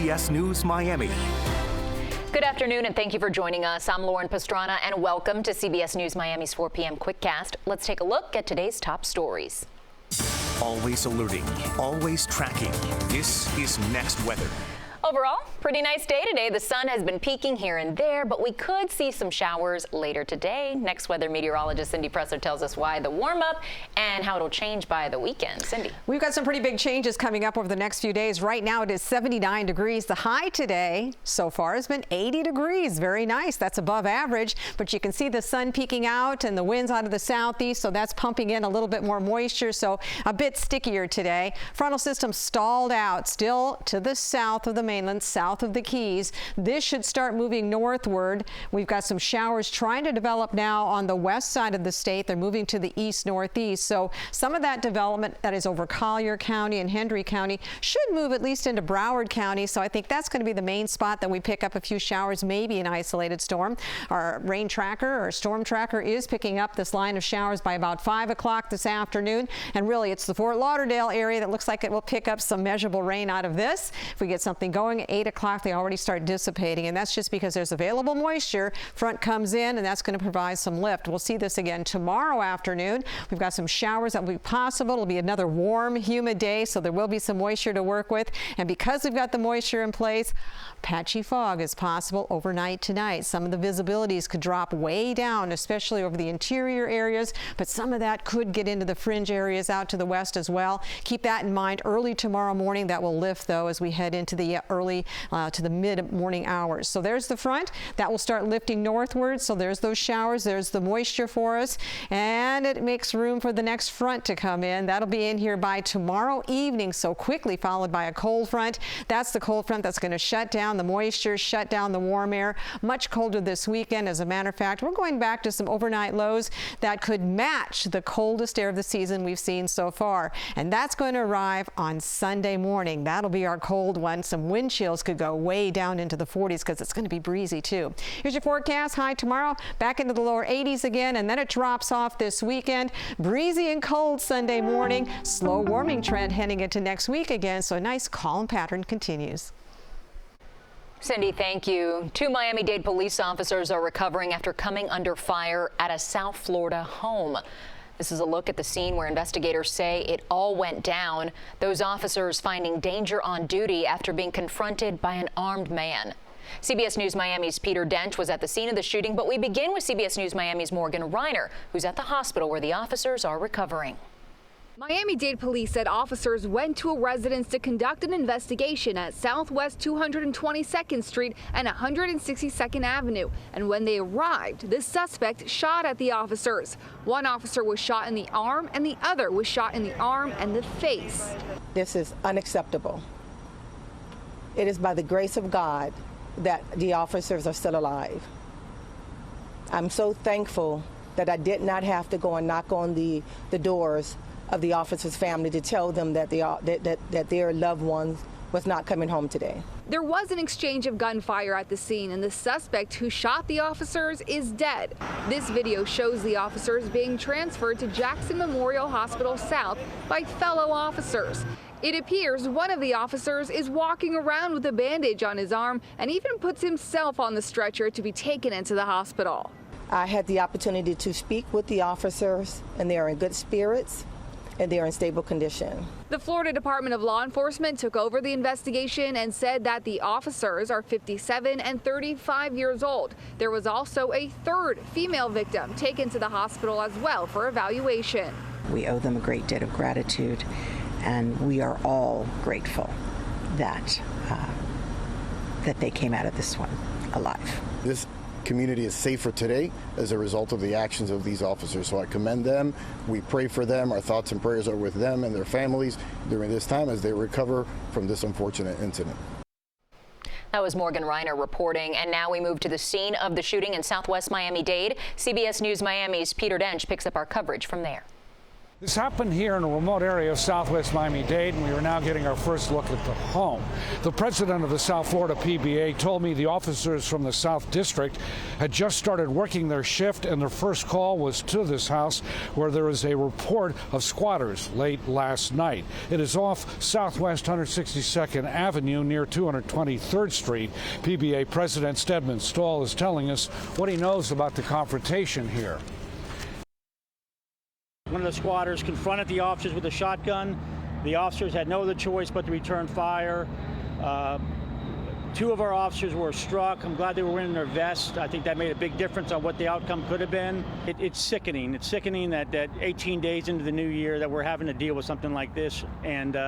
CBS News Miami. Good afternoon and thank you for joining us. I'm Lauren Pastrana and welcome to CBS News Miami's 4 p.m. Quickcast. Let's take a look at today's top stories. Always alerting, always tracking. This is Next Weather. Overall, pretty nice day today. The sun has been peeking here and there, but we could see some showers later today. Next Weather meteorologist Cindy Presser tells us why the warm up and how it'll change by the weekend. Cindy. We've got some pretty big changes coming up over the next few days. Right now it is 79 degrees. The high today so far has been 80 degrees. Very nice. That's above average, but you can see the sun peeking out and the winds out of the southeast, so that's pumping in a little bit more moisture, so a bit stickier today. Frontal system stalled out, still to the south of the mainland, south of the Keys. This should start moving northward. We've got some showers trying to develop now on the west side of the state. They're moving to the east-northeast. So some of that development that is over Collier County and Hendry County should move at least into Broward County. So I think that's going to be the main spot that we pick up a few showers, maybe an isolated storm. Our rain tracker or storm tracker is picking up this line of showers by about 5 o'clock this afternoon. And really, it's the Fort Lauderdale area that looks like it will pick up some measurable rain out of this. If we get something going at 8 o'clock, they already start dissipating, and that's just because there's available moisture. Front comes in, and that's going to provide some lift. We'll see this again tomorrow afternoon. We've got some showers that will be possible. It'll be another warm, humid day, so there will be some moisture to work with. And because we've got the moisture in place, patchy fog is possible overnight tonight. Some of the visibilities could drop way down, especially over the interior areas, but some of that could get into the fringe areas out to the west as well. Keep that in mind. Early tomorrow morning, that will lift, though, as we head into the early to the mid-morning hours. So there's the front. That will start lifting northward. So there's those showers. There's the moisture for us. And it makes room for the next front to come in. That'll be in here by tomorrow evening, so quickly followed by a cold front. That's the cold front that's going to shut down the moisture, shut down the warm air. Much colder this weekend. As a matter of fact, we're going back to some overnight lows that could match the coldest air of the season we've seen so far. And that's going to arrive on Sunday morning. That'll be our cold one. Some wind chills could go way down into the 40s because it's going to be breezy too. Here's your forecast. High tomorrow, back into the lower 80s again, and then it drops off this weekend. Breezy and cold Sunday morning. Slow warming trend heading into next week again, so a nice calm pattern continues. Cindy, thank you. 2 Miami-Dade police officers are recovering after coming under fire at a South Florida home. This is a look at the scene where investigators say it all went down. Those officers finding danger on duty after being confronted by an armed man. CBS News Miami's Peter Dench was at the scene of the shooting, but we begin with CBS News Miami's Morgan Reiner, who's at the hospital where the officers are recovering. Miami-Dade police said officers went to a residence to conduct an investigation at Southwest 222nd Street and 162nd Avenue. And when they arrived, the suspect shot at the officers. One officer was shot in the arm and the other was shot in the arm and the face. This is unacceptable. It is by the grace of God that the officers are still alive. I'm so thankful that I did not have to go and knock on the doors of the officers' family to tell them that their loved ones was not coming home today. There was an exchange of gunfire at the scene, and the suspect who shot the officers is dead. This video shows the officers being transferred to Jackson Memorial Hospital South by fellow officers. It appears one of the officers is walking around with a bandage on his arm and even puts himself on the stretcher to be taken into the hospital. I had the opportunity to speak with the officers, and they are in good spirits and they are in stable condition. The Florida Department of Law Enforcement took over the investigation and said that the officers are 57 and 35 years old. There was also a third female victim taken to the hospital as well for evaluation. We owe them a great debt of gratitude, and we are all grateful that that they came out of this one alive. This community is safer today as a result of the actions of these officers. So I commend them. We pray for them. Our thoughts and prayers are with them and their families during this time as they recover from this unfortunate incident. That was Morgan Reiner reporting. And now we move to the scene of the shooting in Southwest Miami-Dade. CBS News Miami's Peter Dench picks up our coverage from there. This happened here in a remote area of southwest Miami-Dade, and we are now getting our first look at the home. The president of the South Florida PBA told me the officers from the South District had just started working their shift, and their first call was to this house where there is a report of squatters late last night. It is off Southwest 162nd Avenue near 223rd Street. PBA President Stedman Stahl is telling us what he knows about the confrontation here. One of the squatters confronted the officers with a shotgun. The officers had no other choice but to return fire. Two of our officers were struck. I'm glad they were wearing their vests. I think that made a big difference on what the outcome could have been. It's sickening. It's sickening that 18 days into the new year that we're having to deal with something like this. And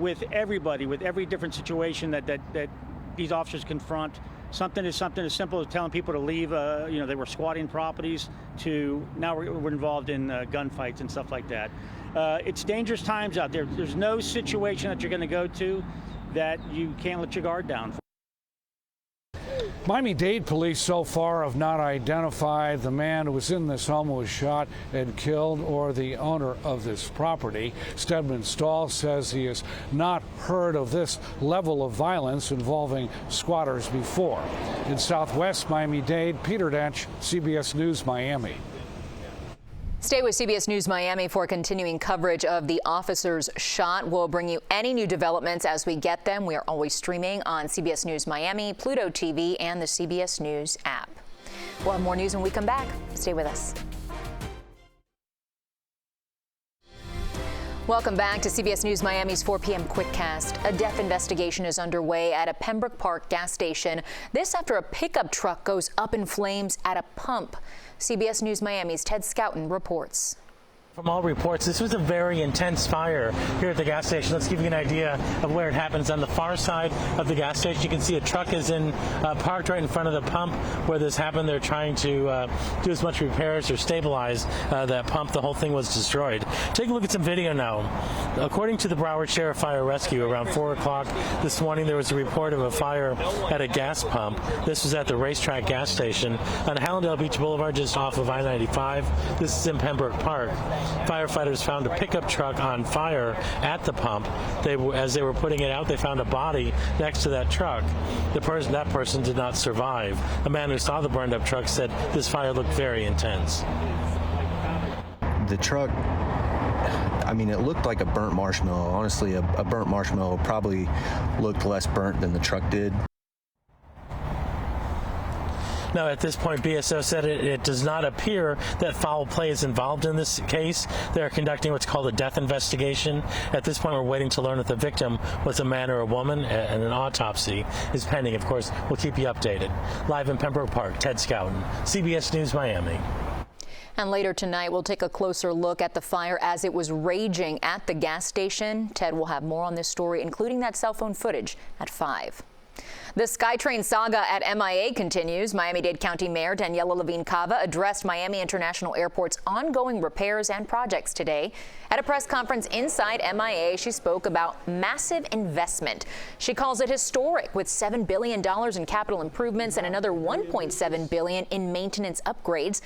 with everybody, with every different situation that these officers confront, something as simple as telling people to leave, they were squatting properties, to now we're involved in gunfights and stuff like that. It's dangerous times out there. There's no situation that you're going to go to that you can't let your guard down. Miami-Dade police so far have not identified the man who was in this home who was shot and killed, or the owner of this property. Stedman Stahl says he has not heard of this level of violence involving squatters before. In southwest Miami-Dade, Peter Dench, CBS News Miami. Stay with CBS News Miami for continuing coverage of the officers shot. We'll bring you any new developments as we get them. We are always streaming on CBS News Miami, Pluto TV, and the CBS News app. We'll have more news when we come back. Stay with us. Welcome back to CBS News Miami's 4 p.m. Quickcast. A death investigation is underway at a Pembroke Park gas station. This after a pickup truck goes up in flames at a pump. CBS News Miami's Ted Scouten reports. From all reports, this was a very intense fire here at the gas station. Let's give you an idea of where it happens. On the far side of the gas station, you can see a truck is parked right in front of the pump where this happened. They're trying to do as much repairs or stabilize that pump. The whole thing was destroyed. Take a look at some video now. According to the Broward Sheriff Fire Rescue, around 4 o'clock this morning, there was a report of a fire at a gas pump. This was at the Racetrack gas station on Hallandale Beach Boulevard, just off of I-95. This is in Pembroke Park. Firefighters found a pickup truck on fire at the pump. As they were putting it out, they found a body next to that truck. That person did not survive. A man who saw the burned up truck said this fire looked very intense. The truck, I mean, it looked like a burnt marshmallow. Honestly, a burnt marshmallow probably looked less burnt than the truck did. Now, at this point, BSO said it does not appear that foul play is involved in this case. They're conducting what's called a death investigation. At this point, we're waiting to learn if the victim was a man or a woman, and an autopsy is pending. Of course, we'll keep you updated. Live in Pembroke Park, Ted Scouten, CBS News Miami. And later tonight, we'll take a closer look at the fire as it was raging at the gas station. Ted will have more on this story, including that cell phone footage at 5. The SkyTrain saga at MIA continues. Miami-Dade County Mayor Daniella Cava addressed Miami International Airport's ongoing repairs and projects today. At a press conference inside MIA, she spoke about massive investment. She calls it historic, with $7 billion in capital improvements and another $1.7 billion in maintenance upgrades.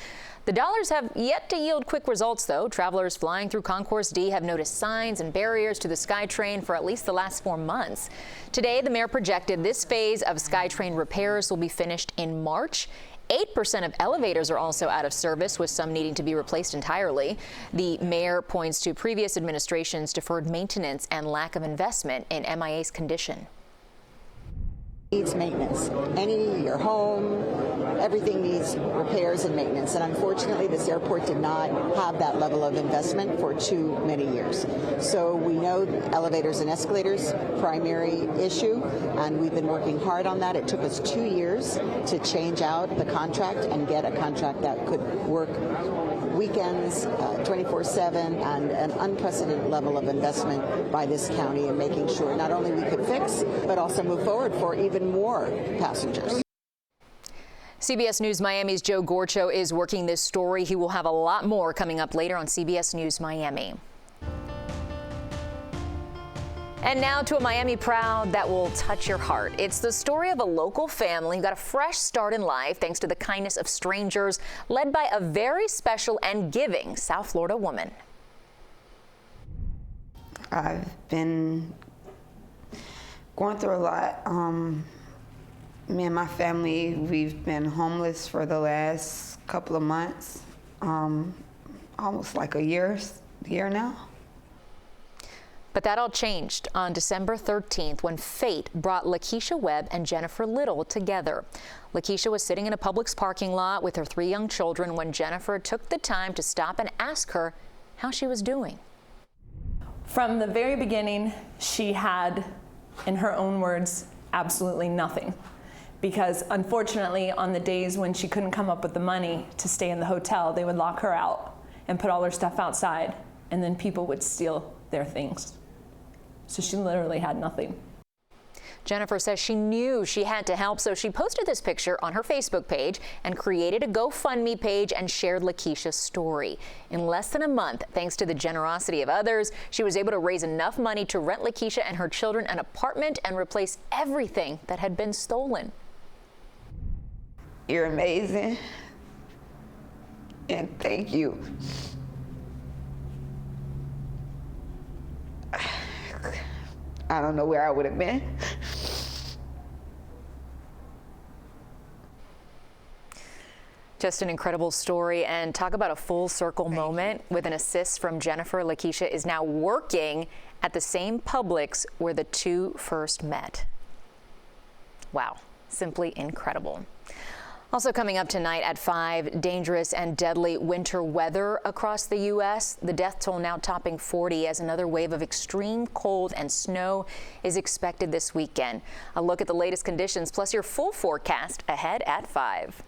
The dollars have yet to yield quick results, though. Travelers flying through Concourse D have noticed signs and barriers to the SkyTrain for at least the last 4 months. Today, the mayor projected this phase of SkyTrain repairs will be finished in March. 8% of elevators are also out of service, with some needing to be replaced entirely. The mayor points to previous administrations' deferred maintenance and lack of investment in MIA's condition. Needs maintenance. Your home, everything needs repairs and maintenance. And unfortunately, this airport did not have that level of investment for too many years. So we know elevators and escalators, primary issue, and we've been working hard on that. It took us 2 years to change out the contract and get a contract that could work weekends, 24/7, and an unprecedented level of investment by this county in making sure not only we could fix, but also move forward for even more passengers. CBS News Miami's Joe Gorcho is working this story. He will have a lot more coming up later on CBS News Miami. And now to a Miami proud that will touch your heart. It's the story of a local family who got a fresh start in life thanks to the kindness of strangers, led by a very special and giving South Florida woman. I've been going through a lot. Me and my family, we've been homeless for the last couple of months, almost like a year now. But that all changed on December 13th when fate brought Lakeisha Webb and Jennifer Little together. Lakeisha was sitting in a Publix parking lot with her 3 young children when Jennifer took the time to stop and ask her how she was doing. From the very beginning, she had, in her own words, absolutely nothing. Because unfortunately, on the days when she couldn't come up with the money to stay in the hotel, they would lock her out and put all her stuff outside, and then people would steal their things. So she literally had nothing. Jennifer says she knew she had to help, so she posted this picture on her Facebook page and created a GoFundMe page and shared Lakeisha's story. In less than a month, thanks to the generosity of others, she was able to raise enough money to rent Lakeisha and her children an apartment and replace everything that had been stolen. You're amazing, and thank you. I don't know where I would have been. Just an incredible story, and talk about a full circle moment. With an assist from Jennifer, Lakeisha is now working at the same Publix where the two first met. Wow, simply incredible. Also coming up tonight at 5, dangerous and deadly winter weather across the U.S. The death toll now topping 40 as another wave of extreme cold and snow is expected this weekend. A look at the latest conditions plus your full forecast ahead at 5.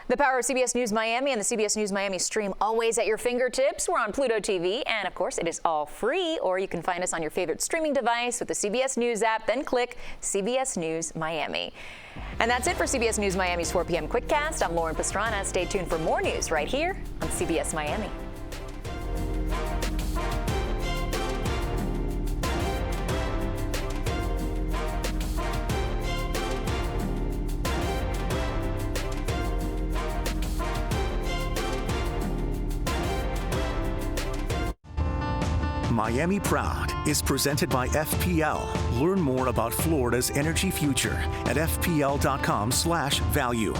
The power of CBS News Miami and the CBS News Miami stream always at your fingertips. We're on Pluto TV, and of course it is all free, or you can find us on your favorite streaming device with the CBS News app, then click CBS News Miami. And that's it for CBS News Miami's 4 p.m. Quickcast. I'm Lauren Pastrana. Stay tuned for more news right here on CBS Miami. Miami Proud is presented by FPL. Learn more about Florida's energy future at fpl.com/value.